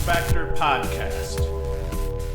LaxFactor podcast.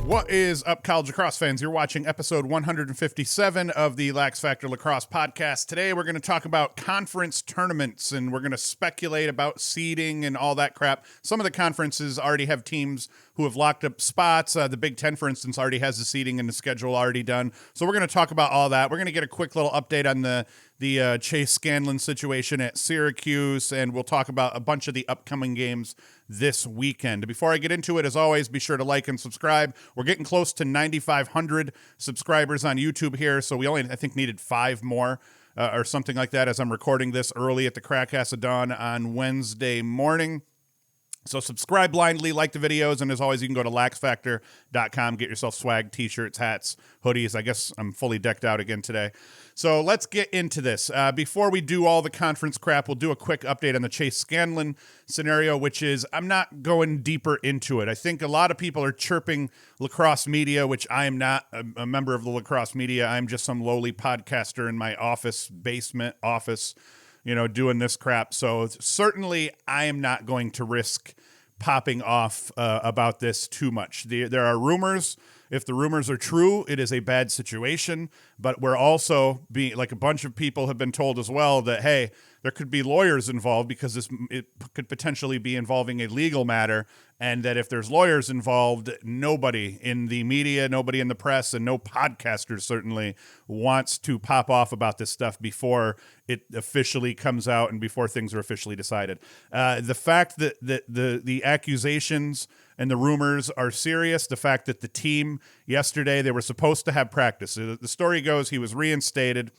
What is up, college lacrosse fans? You're watching episode 157 of the LaxFactor Lacrosse podcast. Today, we're going to talk about conference tournaments, and we're going to speculate about seeding and all that crap. Some of the conferences already have teams who have locked up spots. The Big Ten, for instance, already has the seeding and the schedule already done. So we're going to talk about all that. We're going to get a quick little update on the Chase Scanlan situation at Syracuse, and we'll talk about a bunch of the upcoming games this weekend. Before I get into it, as always, be sure to like and subscribe. We're getting close to 9,500 subscribers on YouTube here, so we only, I think, needed 5 more or something like that as I'm recording this early at the crack ass of dawn on Wednesday morning. So subscribe blindly, like the videos, and as always, you can go to LaxFactor.com, get yourself swag, t-shirts, hats, hoodies. I guess I'm fully decked out again today. So let's get into this. Before we do all the conference crap, we'll do a quick update on the Chase Scanlan scenario, which is, I'm not going deeper into it. I think a lot of people are chirping lacrosse media, which I am not a member of the lacrosse media. I'm just some lowly podcaster in my basement office, doing this crap. So certainly I am not going to risk popping off about this too much. There are rumors. If the rumors are true, it is a bad situation. But we're also being, like, a bunch of people have been told as well that, hey, there could be lawyers involved because it could potentially be involving a legal matter, and that if there's lawyers involved, nobody in the media, nobody in the press, and no podcasters certainly wants to pop off about this stuff before it officially comes out and before things are officially decided. The fact that the accusations and the rumors are serious, the fact that the team yesterday, they were supposed to have practice. The story goes he was reinstated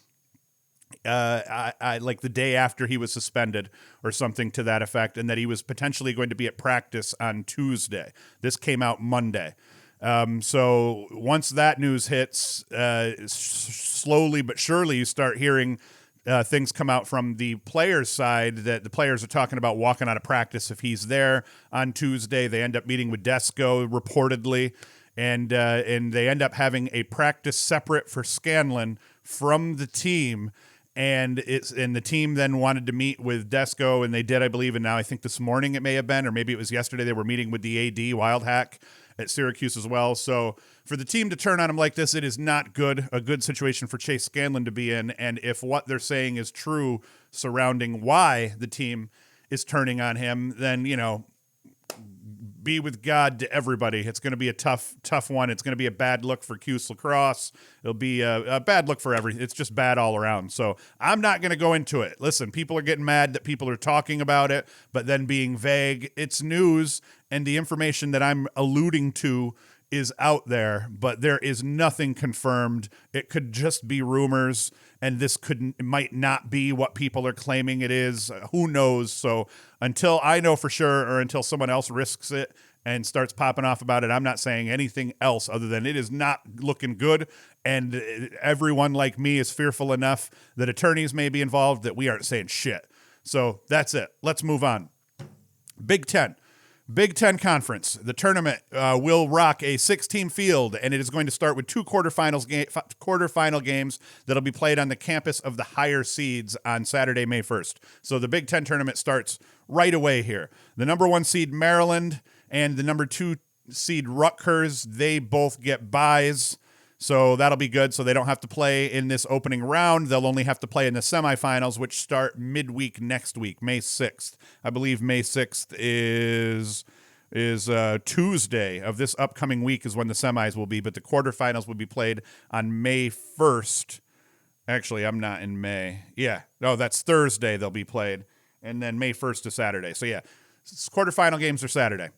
like the day after he was suspended or something to that effect, and that he was potentially going to be at practice on Tuesday. This came out Monday. So once that news hits, slowly but surely you start hearing things come out from the players' side that the players are talking about walking out of practice if he's there on Tuesday. They end up meeting with Desco reportedly, and they end up having a practice separate for Scanlan from the team. And the team then wanted to meet with Desco, and they did, I believe, and now I think this morning it may have been, or maybe it was yesterday, they were meeting with the AD, Wildhack, at Syracuse as well. So for the team to turn on him like this, it is not a good situation for Chase Scanlan to be in. And if what they're saying is true surrounding why the team is turning on him, then, be with God to everybody. It's going to be a tough one. It's going to be a bad look for Cuse lacrosse. It'll be a bad look for everything. It's just bad all around. So I'm not going to go into it. Listen, people are getting mad that people are talking about it, but then being vague. It's news, and the information that I'm alluding to is out there, but there is nothing confirmed. It could just be rumors, and it might not be what people are claiming it is. Who knows? So until I know for sure, or until someone else risks it and starts popping off about it, I'm not saying anything else other than it is not looking good. And everyone like me is fearful enough that attorneys may be involved that we aren't saying shit. So that's it. Let's move on. Big Ten Conference. The tournament will rock a 6-team field, and it is going to start with 2 quarterfinal games that'll be played on the campus of the higher seeds on Saturday, May 1st. So the Big Ten tournament starts right away here. The number 1 seed Maryland and the number 2 seed Rutgers, they both get byes. So that'll be good. So they don't have to play in this opening round. They'll only have to play in the semifinals, which start midweek next week, May 6th. I believe May 6th is Tuesday of this upcoming week is when the semis will be, but the quarterfinals will be played on May 1st. Actually, I'm not in May. Yeah. No, that's Thursday they'll be played. And then May 1st is Saturday. So yeah, quarterfinal games are Saturday.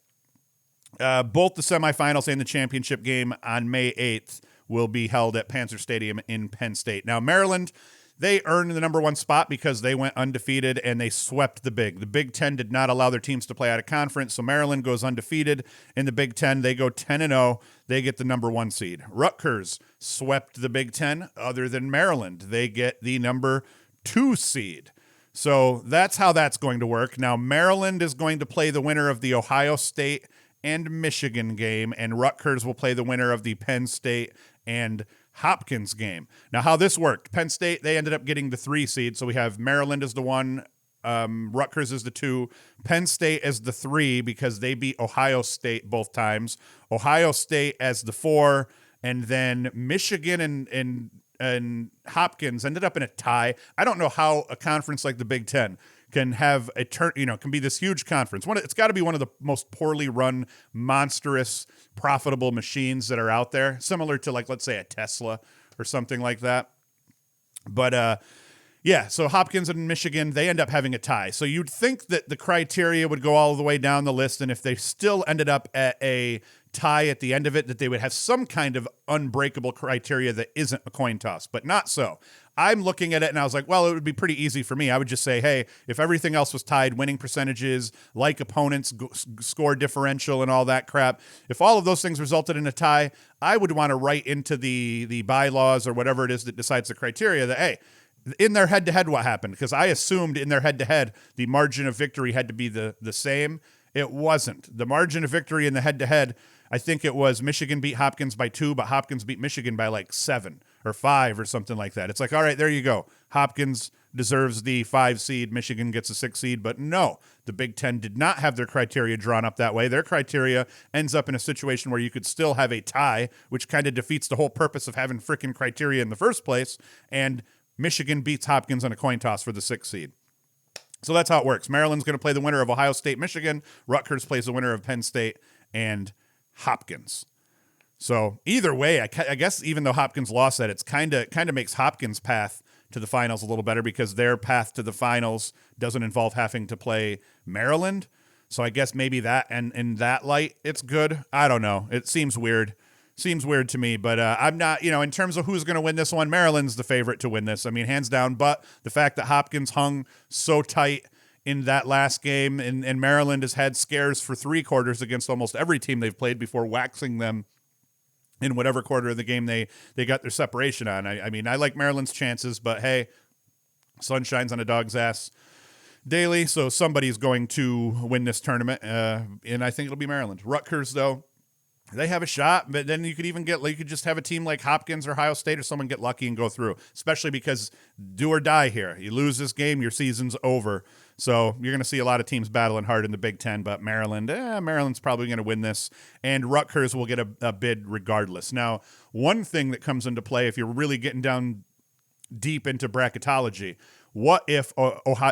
Both the semifinals and the championship game on May 8th will be held at Panzer Stadium in Penn State. Now, Maryland, they earned the number 1 spot because they went undefeated and they swept the Big. The Big Ten did not allow their teams to play out of conference, so Maryland goes undefeated in the Big Ten. They go 10-0. They get the number 1 seed. Rutgers swept the Big Ten other than Maryland. They get the number 2 seed. So that's how that's going to work. Now, Maryland is going to play the winner of the Ohio State and Michigan game, and Rutgers will play the winner of the Penn State and Hopkins game. Now, how this worked, Penn State, they ended up getting the 3 seed, so we have Maryland as the 1, Rutgers is the 2, Penn State as the 3 because they beat Ohio State both times, Ohio State as the 4, and then Michigan and Hopkins ended up in a tie. I don't know how a conference like the Big Ten can have can be this huge conference. It's got to be one of the most poorly run, monstrous, profitable machines that are out there, similar to like, let's say, a Tesla or something like that. But yeah, so Hopkins and Michigan, they end up having a tie. So you'd think that the criteria would go all the way down the list, and if they still ended up at a tie at the end of it, that they would have some kind of unbreakable criteria that isn't a coin toss, but not so. I'm looking at it and I was like, well, it would be pretty easy for me. I would just say, hey, if everything else was tied, winning percentages, like opponents, score differential and all that crap, if all of those things resulted in a tie, I would want to write into the bylaws or whatever it is that decides the criteria that, hey, in their head-to-head what happened? Because I assumed in their head-to-head the margin of victory had to be the same. It wasn't. The margin of victory in the head-to-head, I think it was Michigan beat Hopkins by 2, but Hopkins beat Michigan by like 7 or 5 or something like that. It's like, all right, there you go. Hopkins deserves the 5 seed. Michigan gets a 6 seed. But no, the Big Ten did not have their criteria drawn up that way. Their criteria ends up in a situation where you could still have a tie, which kind of defeats the whole purpose of having freaking criteria in the first place. And Michigan beats Hopkins on a coin toss for the 6th seed. So that's how it works. Maryland's going to play the winner of Ohio State, Michigan. Rutgers plays the winner of Penn State and Hopkins. So either way, I guess even though Hopkins lost that, it's kind of makes Hopkins' path to the finals a little better because their path to the finals doesn't involve having to play Maryland. So I guess maybe that, and in that light, it's good. I don't know. It seems weird. Seems weird to me, but I'm not, in terms of who's going to win this one, Maryland's the favorite to win this. I mean, hands down, but the fact that Hopkins hung so tight in that last game, and Maryland has had scares for 3 quarters against almost every team they've played before waxing them in whatever quarter of the game they got their separation on. I mean, I like Maryland's chances, but hey, sun shines on a dog's ass daily, so somebody's going to win this tournament, and I think it'll be Maryland. Rutgers, though, they have a shot, but then you could even you could just have a team like Hopkins or Ohio State or someone get lucky and go through, especially because do or die here. You lose this game, your season's over. So you're going to see a lot of teams battling hard in the Big Ten, but Maryland's probably going to win this, and Rutgers will get a bid regardless. Now, one thing that comes into play if you're really getting down deep into bracketology, what if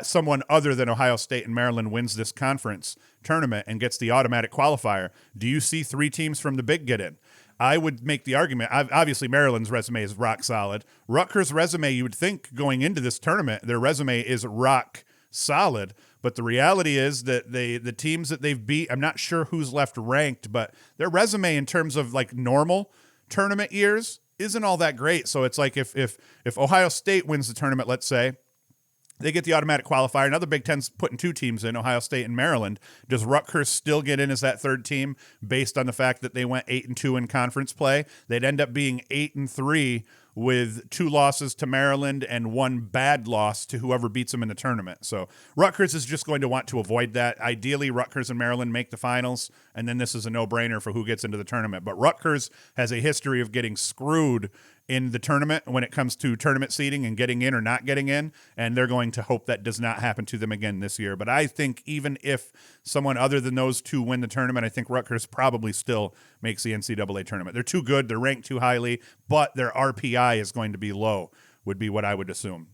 someone other than Ohio State and Maryland wins this conference tournament and gets the automatic qualifier? Do you see 3 teams from the Big get in? I would make the argument, obviously Maryland's resume is rock solid. Rutgers' resume, you would think going into this tournament, their resume is rock solid, but the reality is that the teams that they've beat, I'm not sure who's left ranked, but their resume in terms of like normal tournament years isn't all that great. So it's like if Ohio State wins the tournament, let's say, they get the automatic qualifier. Now the Big Ten's putting 2 teams in, Ohio State and Maryland. Does Rutgers still get in as that 3rd team based on the fact that they went 8-2 in conference play? They'd end up being 8-3 with 2 losses to Maryland and 1 bad loss to whoever beats them in the tournament. So Rutgers is just going to want to avoid that. Ideally, Rutgers and Maryland make the finals, and then this is a no-brainer for who gets into the tournament. But Rutgers has a history of getting screwed in the tournament when it comes to tournament seeding and getting in or not getting in, and they're going to hope that does not happen to them again this year. But I think even if someone other than those 2 win the tournament, I think Rutgers probably still makes the NCAA tournament. They're too good, they're ranked too highly, but their RPI is going to be low, would be what I would assume.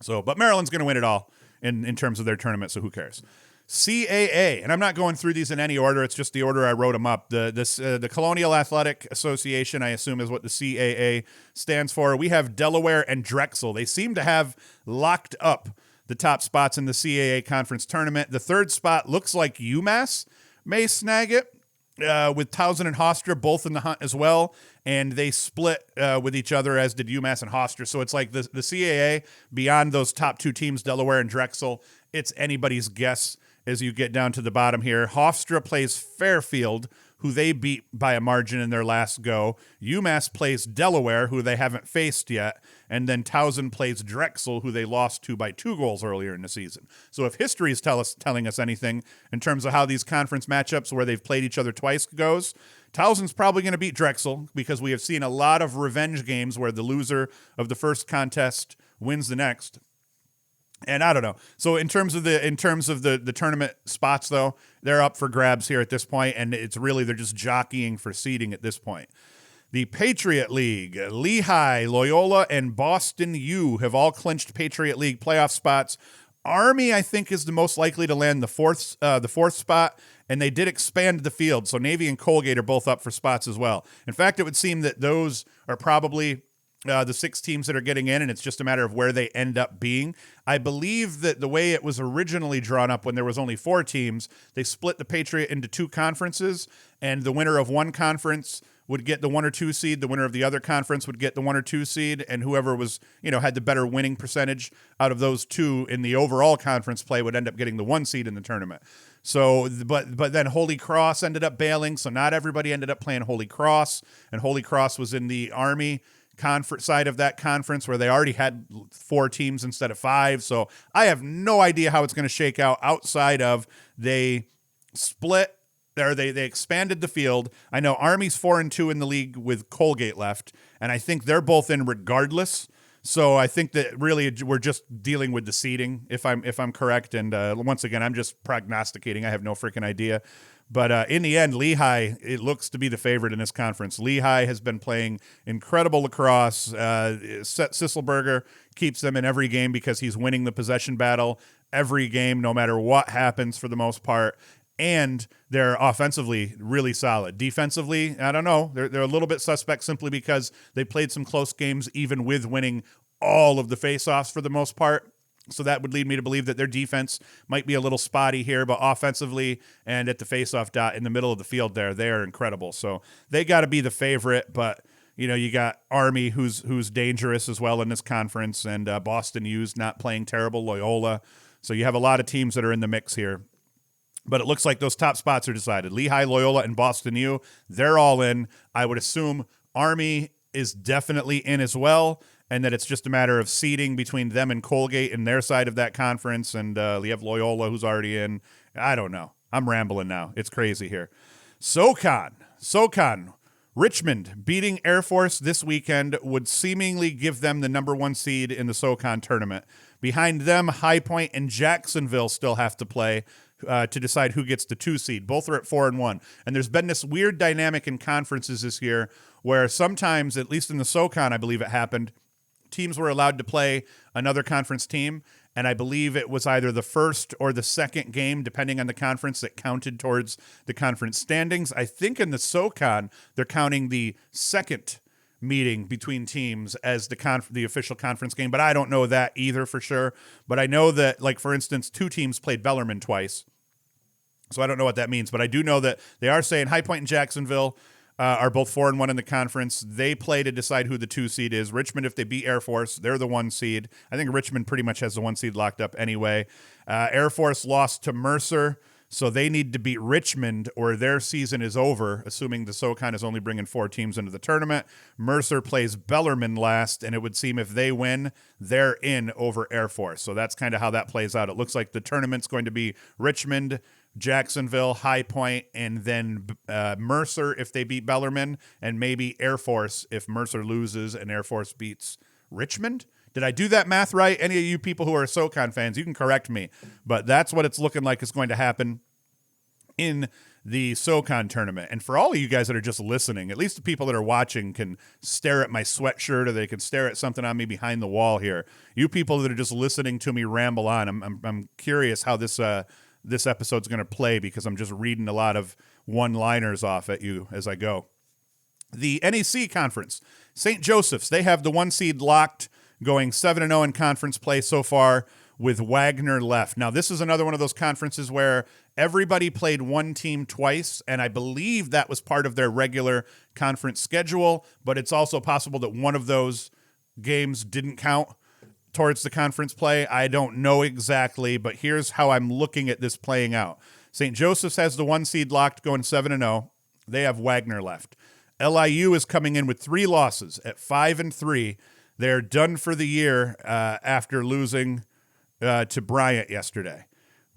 So, but Maryland's going to win it all in terms of their tournament, so who cares? CAA, and I'm not going through these in any order. It's just the order I wrote them up. The Colonial Athletic Association, I assume, is what the CAA stands for. We have Delaware and Drexel. They seem to have locked up the top spots in the CAA conference tournament. The 3rd spot looks like UMass may snag it, with Towson and Hofstra both in the hunt as well, and they split with each other, as did UMass and Hofstra. So it's like the CAA, beyond those top 2 teams, Delaware and Drexel, it's anybody's guess as you get down to the bottom here. Hofstra plays Fairfield, who they beat by a margin in their last go. UMass plays Delaware, who they haven't faced yet. And then Towson plays Drexel, who they lost to by 2 goals earlier in the season. So if history is telling us anything in terms of how these conference matchups where they've played each other twice goes, Towson's probably going to beat Drexel, because we have seen a lot of revenge games where the loser of the first contest wins the next. And I don't know. So in terms of the tournament spots, though, they're up for grabs here at this point, and it's really they're just jockeying for seeding at this point. The Patriot League, Lehigh, Loyola, and Boston U have all clinched Patriot League playoff spots. Army, I think, is the most likely to land the fourth spot, and they did expand the field. So Navy and Colgate are both up for spots as well. In fact, it would seem that those are probably the 6 teams that are getting in, and it's just a matter of where they end up being. I believe that the way it was originally drawn up when there was only 4 teams, they split the Patriot into 2 conferences, and the winner of one conference would get the 1 or 2 seed, the winner of the other conference would get the 1 or 2 seed, and whoever was, had the better winning percentage out of those 2 in the overall conference play would end up getting the 1 seed in the tournament. So, but then Holy Cross ended up bailing, so not everybody ended up playing Holy Cross, and Holy Cross was in the Army conference side of that conference where they already had 4 teams instead of 5. So I have no idea how it's going to shake out outside of they split or they expanded the field. I know Army's 4-2 in the league with Colgate left, and I think they're both in regardless. So I think that really we're just dealing with the seeding, if I'm correct. And once again, I'm just prognosticating. I have no freaking idea. But in the end, Lehigh, it looks to be the favorite in this conference. Lehigh has been playing incredible lacrosse. Sisselberger keeps them in every game because he's winning the possession battle every game, no matter what happens for the most part. And they're offensively really solid. Defensively, I don't know. They're a little bit suspect simply because they played some close games even with winning all of the faceoffs for the most part. So that would lead me to believe that their defense might be a little spotty here, but offensively and at the faceoff dot in the middle of the field there, they're incredible. So they got to be the favorite, but you got Army who's dangerous as well in this conference, and Boston U's not playing terrible, Loyola. So you have a lot of teams that are in the mix here. But it looks like those top spots are decided. Lehigh, Loyola, and Boston U, they're all in. I would assume Army is definitely in as well, and that it's just a matter of seeding between them and Colgate in their side of that conference, and you have Loyola who's already in. I don't know. I'm rambling now. It's crazy here. SoCon. Richmond beating Air Force this weekend would seemingly give them the number 1 seed in the SoCon tournament. Behind them, High Point and Jacksonville still have to play to decide who gets the 2 seed. Both are at 4-1. And there's been this weird dynamic in conferences this year where sometimes, at least in the SoCon, I believe it happened, teams were allowed to play another conference team, and I believe it was either the first or the second game, depending on the conference, that counted towards the conference standings. I think in the SoCon, they're counting the second meeting between teams as the official conference game, but I don't know that either for sure. But I know that, like, for instance, 2 teams played Bellarmine twice, so I don't know what that means, but I do know that they are saying High Point and Jacksonville are both 4-1 in the conference. They play to decide who the 2 seed is. Richmond, if they beat Air Force, they're the 1 seed. I think Richmond pretty much has the 1 seed locked up anyway. Air Force lost to Mercer, so they need to beat Richmond or their season is over, assuming the SoCon is only bringing 4 teams into the tournament. Mercer plays Bellarmine last, and it would seem if they win, they're in over Air Force. So that's kind of how that plays out. It looks like the tournament's going to be Richmond, Jacksonville, High Point, and then Mercer if they beat Bellarmine, and maybe Air Force if Mercer loses and Air Force beats Richmond. Did I do that math right? Any of you people who are SoCon fans, you can correct me, but that's what it's looking like is going to happen in the SoCon tournament. And for all of you guys that are just listening, at least the people that are watching can stare at my sweatshirt or they can stare at something on me behind the wall here. You people that are just listening to me ramble on, I'm curious how this episode's going to play because I'm just reading a lot of one-liners off at you as I go. The NEC conference, St. Joseph's, they have the 1 seed locked, going 7-0 in conference play so far with Wagner left. Now, this is another one of those conferences where everybody played 1 team twice, and I believe that was part of their regular conference schedule, but it's also possible that one of those games didn't count towards the conference play. I don't know exactly, but here's how I'm looking at this playing out. St. Joseph's has the 1 seed locked, going 7-0. They have Wagner left. LIU is coming in with 3 losses at 5-3. They're done for the year after losing to Bryant yesterday.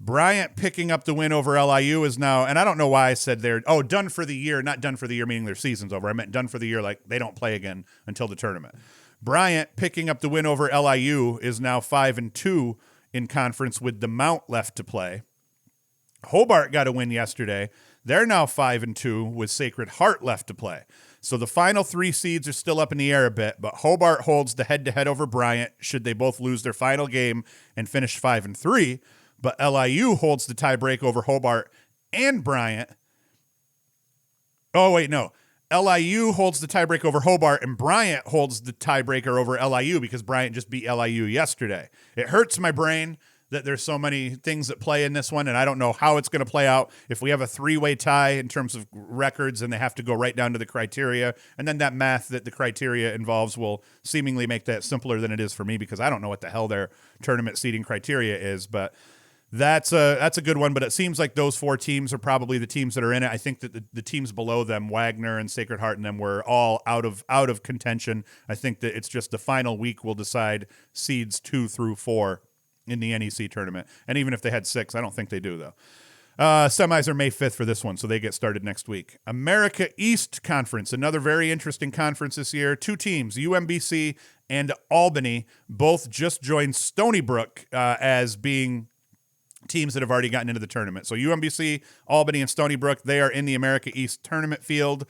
Bryant picking up the win over LIU is now, and I don't know why I said they're, done for the year, not done for the year meaning their season's over. I meant done for the year like they don't play again until the tournament. Bryant picking up the win over LIU is now 5-2 in conference with the Mount left to play. Hobart got a win yesterday. They're now 5-2 with Sacred Heart left to play. So the final 3 seeds are still up in the air a bit, but Hobart holds the head-to-head over Bryant should they both lose their final game and finish 5-3. But LIU holds the tiebreak over Hobart and Bryant. Oh, wait, no. LIU holds the tiebreak over Hobart, and Bryant holds the tiebreaker over LIU because Bryant just beat LIU yesterday. It hurts my brain that there's so many things at play in this one, and I don't know how it's going to play out. If we have a 3-way tie in terms of records and they have to go right down to the criteria, and then that math that the criteria involves will seemingly make that simpler than it is for me because I don't know what the hell their tournament seeding criteria is, but that's a good one. But it seems like those 4 teams are probably the teams that are in it. I think that the teams below them, Wagner and Sacred Heart and them, were all out of contention. I think that it's just the final week will decide seeds 2 through 4 in the NEC tournament. And even if they had 6, I don't think they do, though. Semis are May 5th for this one, so they get started next week. America East Conference, another very interesting conference this year. 2 teams, UMBC and Albany, both just joined Stony Brook as being teams that have already gotten into the tournament. So UMBC, Albany, and Stony Brook, they are in the America East tournament field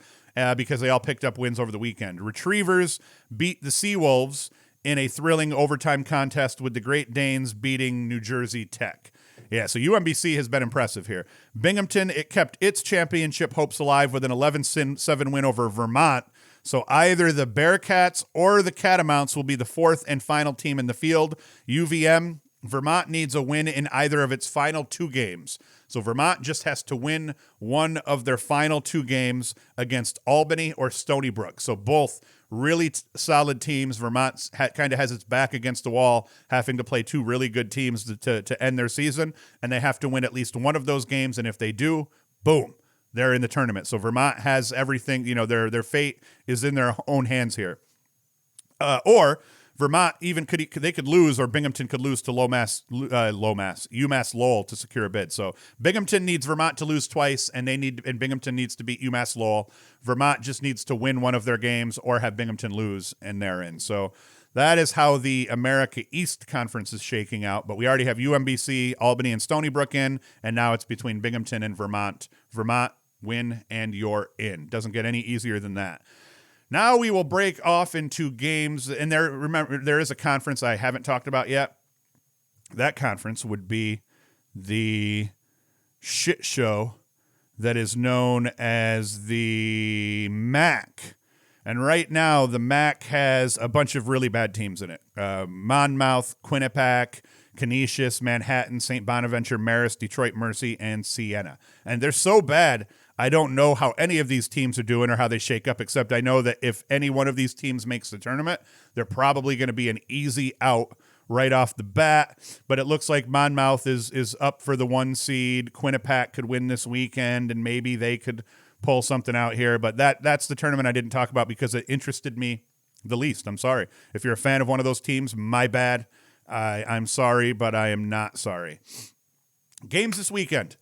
because they all picked up wins over the weekend. Retrievers beat the Seawolves in a thrilling overtime contest with the Great Danes beating New Jersey Tech. Yeah, so UMBC has been impressive here. Binghamton, it kept its championship hopes alive with an 11-7 win over Vermont. So either the Bearcats or the Catamounts will be the 4th and final team in the field. UVM, Vermont needs a win in either of its final 2 games. So Vermont just has to win one of their final 2 games against Albany or Stony Brook. So both really solid teams. Vermont kind of has its back against the wall, having to play 2 really good teams to end their season, and they have to win at least one of those games. And if they do, boom, they're in the tournament. So Vermont has everything. You know, their fate is in their own hands here. Or Vermont even could lose, or Binghamton could lose to UMass Lowell to secure a bid. So Binghamton needs Vermont to lose twice, and Binghamton needs to beat UMass Lowell. Vermont just needs to win one of their games or have Binghamton lose, and they're in. So that is how the America East Conference is shaking out. But we already have UMBC, Albany, and Stony Brook in, and now it's between Binghamton and Vermont. Vermont, win, and you're in. Doesn't get any easier than that. Now we will break off into games, and there is a conference I haven't talked about yet. That conference would be the shit show that is known as the MAAC. And right now, the MAAC has a bunch of really bad teams in it. Monmouth, Quinnipiac, Canisius, Manhattan, St. Bonaventure, Marist, Detroit Mercy, and Siena. And they're so bad, I don't know how any of these teams are doing or how they shake up, except I know that if any one of these teams makes the tournament, they're probably going to be an easy out right off the bat. But it looks like Monmouth is up for the 1 seed. Quinnipiac could win this weekend, and maybe they could pull something out here. But that's the tournament I didn't talk about because it interested me the least. I'm sorry. If you're a fan of one of those teams, my bad. I'm sorry, but I am not sorry. Games this weekend.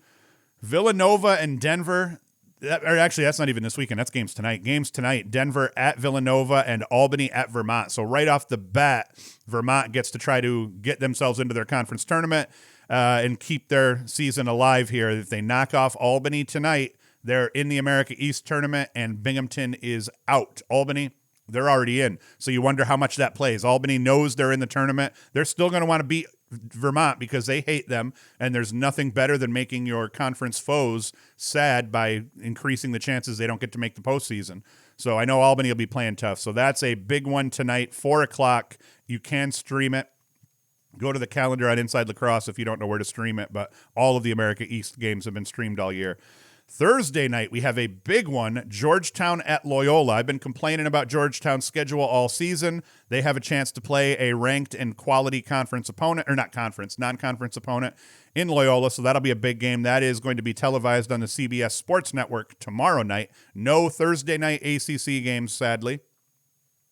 Villanova and Denver. Actually, that's not even this weekend. That's games tonight. Games tonight. Denver at Villanova and Albany at Vermont. So right off the bat, Vermont gets to try to get themselves into their conference tournament and keep their season alive here. If they knock off Albany tonight, they're in the America East tournament, and Binghamton is out. Albany, they're already in. So you wonder how much that plays. Albany knows they're in the tournament. They're still going to want to beat Vermont because they hate them, and there's nothing better than making your conference foes sad by increasing the chances they don't get to make the postseason. So I know Albany will be playing tough. So that's a big one tonight, 4 o'clock. You can stream it. Go to the calendar on Inside Lacrosse if you don't know where to stream it, but all of the America East games have been streamed all year. Thursday night, we have a big one, Georgetown at Loyola. I've been complaining about Georgetown's schedule all season. They have a chance to play a ranked and quality conference opponent, or not conference, non-conference opponent in Loyola, so that'll be a big game. That is going to be televised on the CBS Sports Network tomorrow night. No Thursday night ACC games, sadly.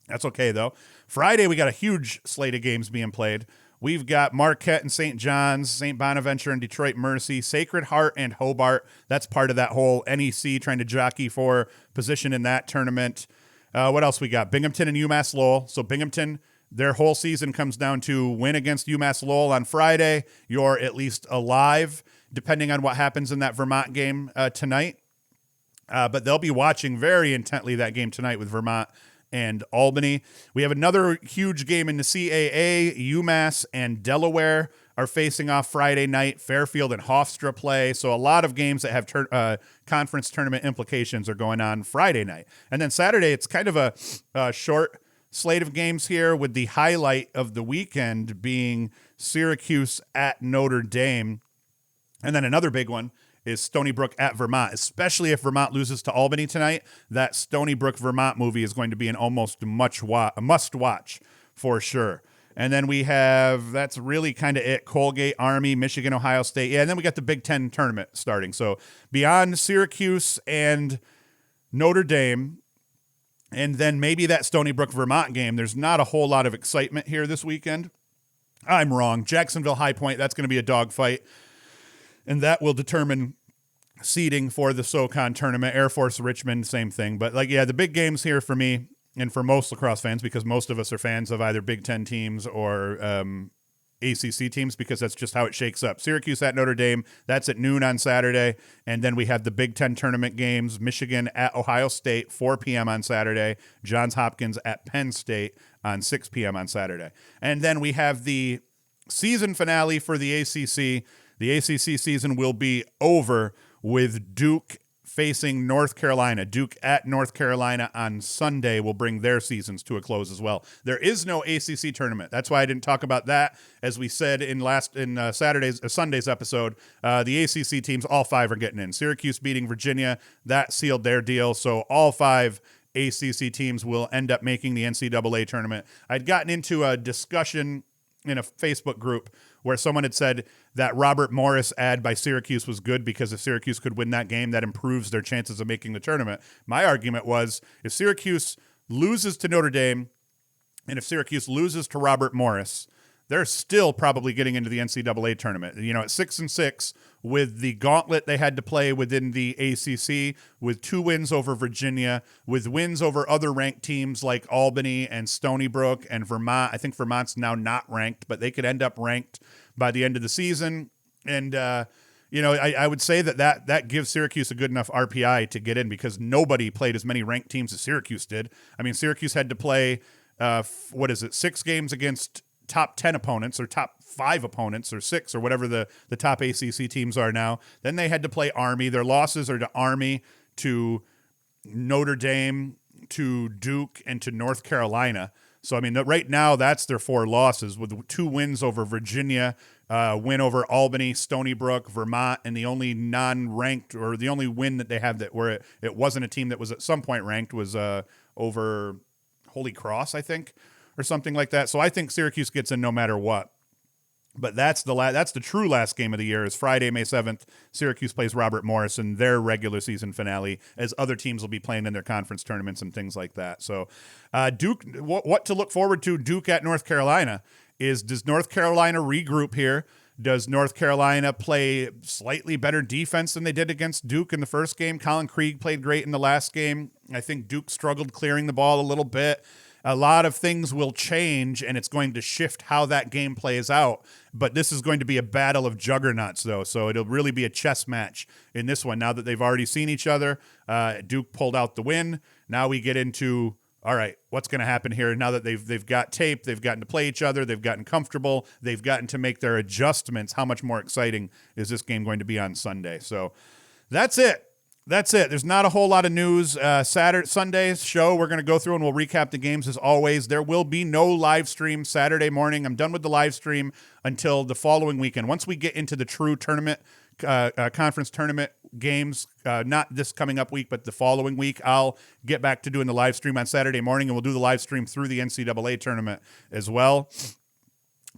That's okay, though. Friday, we got a huge slate of games being played. We've got Marquette and St. John's, St. Bonaventure and Detroit Mercy, Sacred Heart and Hobart. That's part of that whole NEC trying to jockey for position in that tournament. What else we got? Binghamton and UMass Lowell. So Binghamton Their whole season comes down to win against UMass Lowell on Friday. You're at least alive, depending on what happens in that Vermont game tonight. But they'll be watching very intently that game tonight with Vermont and Albany. We have another huge game in the CAA. UMass and Delaware are facing off Friday night. Fairfield and Hofstra play. So a lot of games that have conference tournament implications are going on Friday night. And then Saturday, it's kind of a short slate of games here, with the highlight of the weekend being Syracuse at Notre Dame. And then another big one is Stony Brook at Vermont, especially if Vermont loses to Albany tonight. That Stony Brook Vermont movie is going to be an almost a must watch for sure. And then we have, that's really kind of it, Colgate, Army, Michigan, Ohio State. Yeah, and then we got the Big Ten tournament starting. So beyond Syracuse and Notre Dame, and then maybe that Stony Brook Vermont game, there's not a whole lot of excitement here this weekend. I'm wrong. Jacksonville High Point, that's going to be a dogfight. And that will determine seeding for the SoCon tournament. Air Force Richmond, same thing. But the big games here for me and for most lacrosse fans, because most of us are fans of either Big Ten teams or ACC teams, because that's just how it shakes up. Syracuse at Notre Dame, that's at noon on Saturday. And then we have the Big Ten tournament games, Michigan at Ohio State, 4 p.m. on Saturday. Johns Hopkins at Penn State on 6 p.m. on Saturday. And then we have the season finale for the ACC. The ACC season will be over with Duke facing North Carolina. Duke at North Carolina on Sunday will bring their seasons to a close as well. There is no ACC tournament. That's why I didn't talk about that. As we said in Sunday's episode, the ACC teams, all 5 are getting in. Syracuse beating Virginia, that sealed their deal. So all 5 ACC teams will end up making the NCAA tournament. I'd gotten into a discussion in a Facebook group where someone had said that Robert Morris ad by Syracuse was good because if Syracuse could win that game, that improves their chances of making the tournament. My argument was, if Syracuse loses to Notre Dame and if Syracuse loses to Robert Morris, they're still probably getting into the NCAA tournament. You know, at 6-6, with the gauntlet they had to play within the ACC, with 2 wins over Virginia, with wins over other ranked teams like Albany and Stony Brook and Vermont. I think Vermont's now not ranked, but they could end up ranked by the end of the season. And, I would say that gives Syracuse a good enough RPI to get in, because nobody played as many ranked teams as Syracuse did. I mean, Syracuse had to play, 6 games against top 10 opponents or top 5 opponents or 6 or whatever the top ACC teams are now. Then they had to play Army. Their losses are to Army, to Notre Dame, to Duke, and to North Carolina. So, I mean, right now that's their 4 losses, with 2 wins over Virginia, win over Albany, Stony Brook, Vermont, and the only non-ranked, or the only win that they have that where it wasn't a team that was at some point ranked, was over Holy Cross, I think, or something like that. So I think Syracuse gets in no matter what. But that's the true last game of the year, is Friday, May 7th. Syracuse plays Robert Morris in their regular season finale, as other teams will be playing in their conference tournaments and things like that. So Duke, what to look forward to, Duke at North Carolina, is, does North Carolina regroup here? Does North Carolina play slightly better defense than they did against Duke in the first game? Colin Krieg played great in the last game. I think Duke struggled clearing the ball a little bit. A lot of things will change, and it's going to shift how that game plays out. But this is going to be a battle of juggernauts, though, so it'll really be a chess match in this one. Now that they've already seen each other, Duke pulled out the win. Now we get into, all right, what's going to happen here? Now that they've got tape, they've gotten to play each other, they've gotten comfortable, they've gotten to make their adjustments. How much more exciting is this game going to be on Sunday? So that's it. There's not a whole lot of news. Sunday's show, we're going to go through and we'll recap the games as always. There will be no live stream Saturday morning. I'm done with the live stream until the following weekend. Once we get into the true tournament, conference tournament games, not this coming up week, but the following week, I'll get back to doing the live stream on Saturday morning, and we'll do the live stream through the NCAA tournament as well.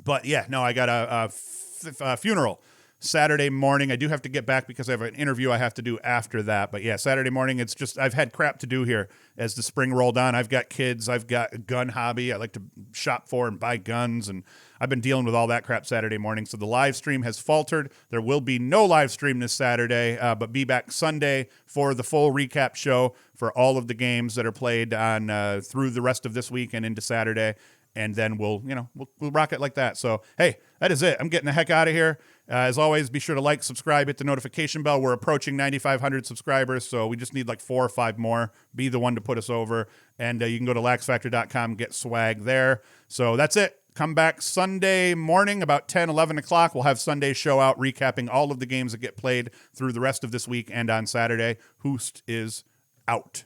But yeah, no, I got a funeral Saturday morning. I do have to get back because I have an interview I have to do after that. But yeah, Saturday morning, it's just, I've had crap to do here as the spring rolled on. I've got kids. I've got a gun hobby I like to shop for and buy guns. And I've been dealing with all that crap Saturday morning. So the live stream has faltered. There will be no live stream this Saturday, but be back Sunday for the full recap show for all of the games that are played on through the rest of this week and into Saturday. and then we'll rock it like that. So, hey, that is it. I'm getting the heck out of here. As always, be sure to like, subscribe, hit the notification bell. We're approaching 9,500 subscribers, so we just need like 4 or 5 more. Be the one to put us over. And you can go to LaxFactor.com, get swag there. So that's it. Come back Sunday morning about 10, 11 o'clock. We'll have Sunday's show out recapping all of the games that get played through the rest of this week and on Saturday. Hoost is out.